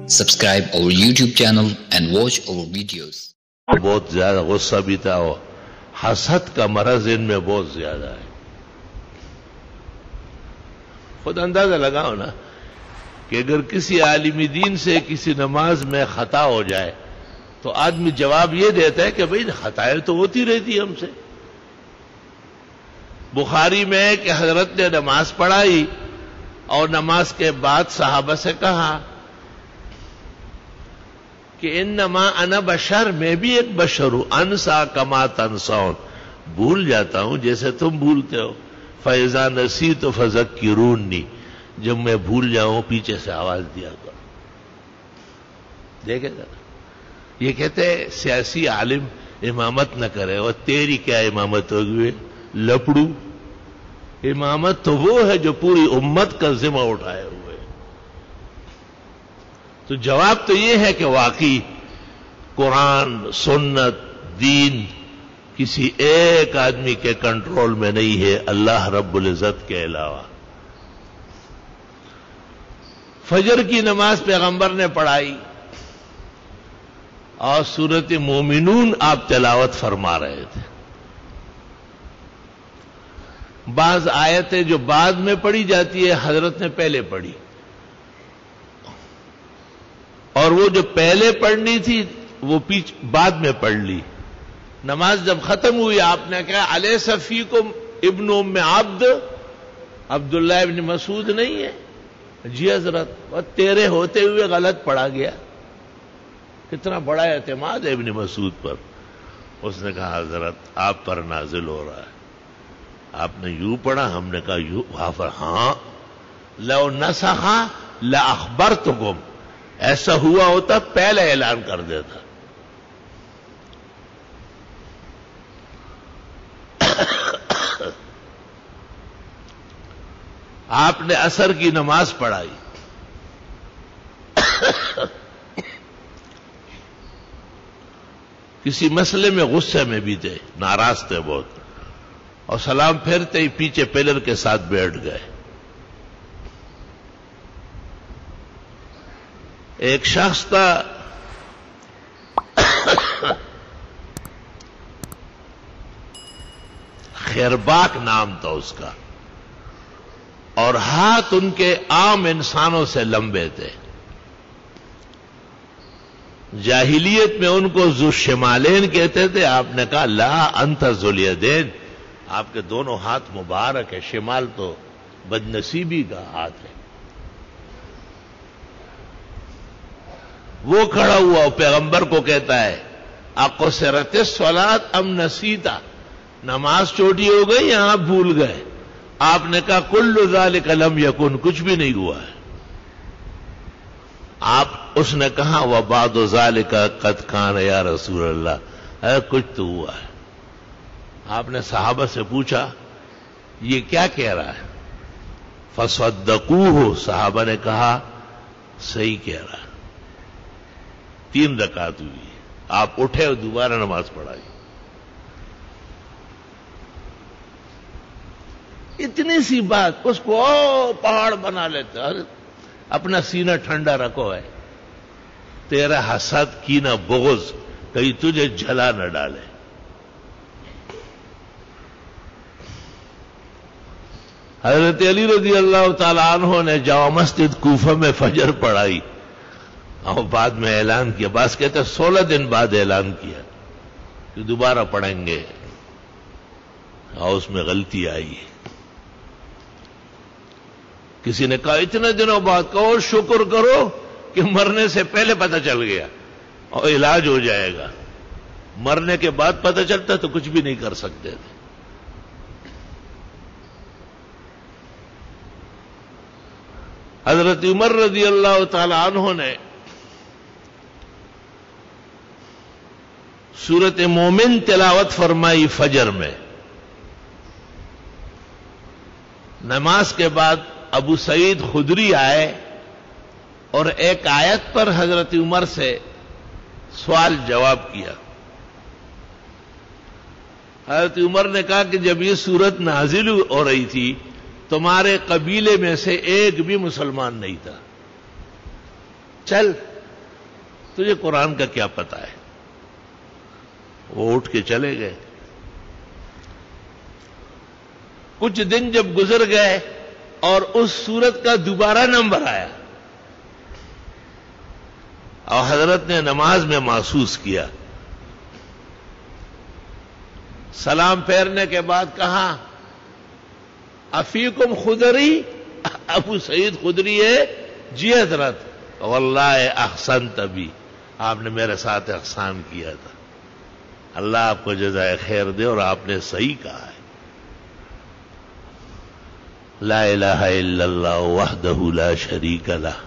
Subscribe our YouTube channel and watch our videos. بہت زیادہ غصہ بھی تھا اور حسد کا مرض ان میں بہت زیادہ ہے. خود اندازہ لگاؤ نا کہ اگر کسی عالم دین سے کسی نماز میں خطا ہو جائے تو آدمی جواب یہ دیتا ہے کہ بھئی خطائیں تو ہوتی رہتی ہم سے. بخاری میں ہے کہ حضرت نے نماز پڑھائی اور نماز کے بعد صحابہ سے کہا کہ انما انا بشر، میں بھی ایک بشر ہوں، انسا کما تنسون، بھول جاتا ہوں جیسے تم بھولتے ہو. فاذا نسیت فذکرونی، جب میں بھول جاؤں پیچھے سے آواز دیا کرو. دیکھے ذرا، یہ کہتے ہیں سیاسی عالم امامت نہ کرے، اور تیری کیا امامت ہوگی لپڑو. امامت تو وہ ہے جو پوری امت کا ذمہ اٹھائے ہوئے. تو جواب تو یہ ہے کہ واقعی قرآن، سنت، دین کسی ایک آدمی کے کنٹرول میں نہیں ہے اللہ رب العزت کے علاوہ. فجر کی نماز پیغمبر نے پڑھائی اور سورۃ مومنون آپ تلاوت فرما رہے تھے. بعض آیتیں جو بعد میں پڑھی جاتی ہے حضرت نے پہلے پڑھی، اور وہ جو پہلے پڑھنی تھی وہ بعد میں پڑھ لی. نماز جب ختم ہوئی آپ نے کہا الیس فیکم ابن ام عبد، عبداللہ ابن مسعود نہیں ہے؟ جی حضرت، اور تیرے ہوتے ہوئے غلط پڑھا گیا. کتنا بڑا اعتماد ہے ابن مسعود پر. اس نے کہا حضرت آپ پر نازل ہو رہا ہے، آپ نے یوں پڑھا، ہم نے کہا یوں. ہاں لو نسخ لاخبرتکم، ایسا ہوا ہوتا پہلے اعلان کر دیتا. آپ نے عصر کی نماز پڑھائی، کسی مسئلے میں غصے میں بھی تھے، ناراض تھے بہت، اور سلام پھیرتے ہی پیچھے پلر کے ساتھ بیٹھ گئے. ایک شخص تھا خیرباک نام تھا اس کا، اور ہاتھ ان کے عام انسانوں سے لمبے تھے. جاہلیت میں ان کو ذو الشمالین کہتے تھے. آپ نے کہا لا انت ذو الیدین، آپ کے دونوں ہاتھ مبارک ہے، شمال تو بدنصیبی کا ہاتھ ہے. وہ کھڑا ہوا اور پیغمبر کو کہتا ہے اقصرت الصلاۃ ام نسیتا، نماز چھوٹی ہو گئی یا آپ بھول گئے؟ آپ نے کہا کل ذالک لم یکن، کچھ بھی نہیں ہوا ہے. اس نے کہا وبعد ذالک قد کان یا رسول اللہ، کچھ تو ہوا ہے. آپ نے صحابہ سے پوچھا یہ کیا کہہ رہا ہے؟ فصدقوہ، صحابہ نے کہا صحیح کہہ رہا ہے. 3 رکعت ہوئی، آپ اٹھے اور دوبارہ نماز پڑھائی. اتنی سی بات اس کو پہاڑ بنا لیتے. اپنا سینہ ٹھنڈا رکھو ہے، تیرا حسد، کینہ، بغض کہیں تجھے جلا نہ ڈالے. حضرت علی رضی اللہ تعالی عنہ نے جامع مسجد کوفہ میں فجر پڑھائی اور بعد میں اعلان کیا. بعض کہتے 16 دن بعد اعلان کیا کہ دوبارہ پڑھیں گے، اور اس میں غلطی آئی. کسی نے کہا اتنے دنوں بعد کہو شکر کرو کہ مرنے سے پہلے پتہ چل گیا اور علاج ہو جائے گا. مرنے کے بعد پتہ چلتا تو کچھ بھی نہیں کر سکتے تھے. حضرت عمر رضی اللہ تعالی عنہ نے سورۃ مومن تلاوت فرمائی فجر میں. نماز کے بعد ابو سعید خدری آئے اور ایک آیت پر حضرت عمر سے سوال جواب کیا. حضرت عمر نے کہا کہ جب یہ سورت نازل ہو رہی تھی تمہارے قبیلے میں سے ایک بھی مسلمان نہیں تھا. چل تجھے قرآن کا کیا پتا ہے؟ وہ اٹھ کے چلے گئے. کچھ دن جب گزر گئے اور اس سورت کا دوبارہ نمبر آیا اور حضرت نے نماز میں محسوس کیا. سلام پھیرنے کے بعد کہا افیکم خدری، ابو سعید خدری ہے؟ جی حضرت. واللہ احسنت بی، آپ نے میرے ساتھ احسان کیا تھا، اللہ آپ کو جزائے خیر دے، اور آپ نے صحیح کہا ہے. لا الہ الا اللہ وحدہ لا شریک لہ